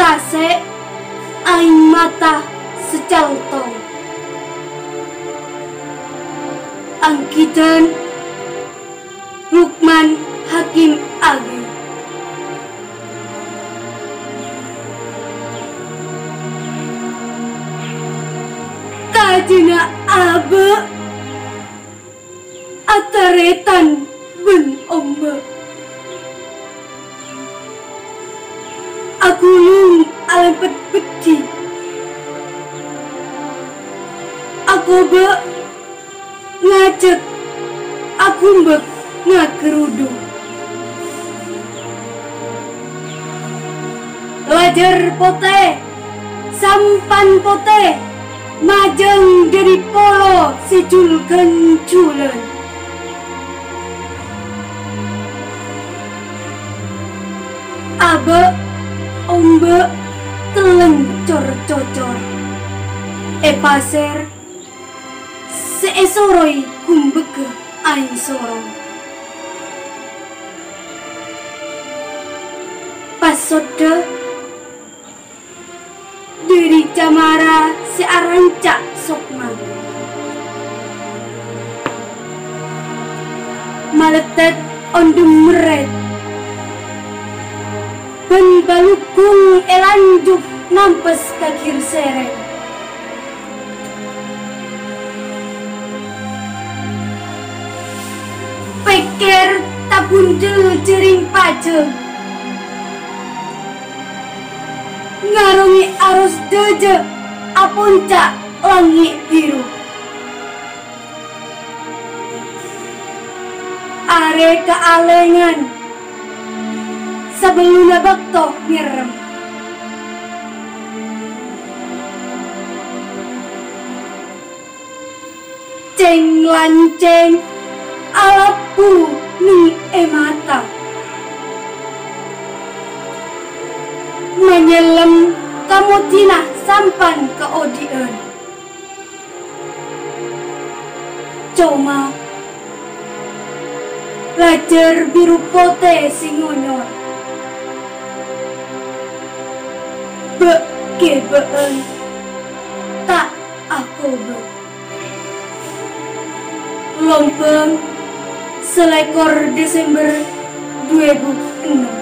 Tase aing mata secaltong. Angkitan Lukman Hakim Agi. Kajina abe ataretan ben ombe. Aku lung alempet beti. Aku be ngajak aku mbek ngakerudung. Lajar pote, sampan pote, majeng jadi polo sijul kenculen. Abe, ombe, telencor cocor. Paser, seesoroi kumbeke aing sorong. Pasode dari camara searancak sokman. Maletet ondum meret. Ben balukung elanjuk nampes kakir sereng. Peker tabundel jering pajeng. Ngarungi arus deje apuncak langit biru. Are kealengan sebelumnya bakto ngerem. Ceng lanceng alapu ning emata. Menyelem kamu tinah sampan ke odien. Coma lajar biru pote singonyor. Been tak aku be. Lompeng selekor Desember 2006.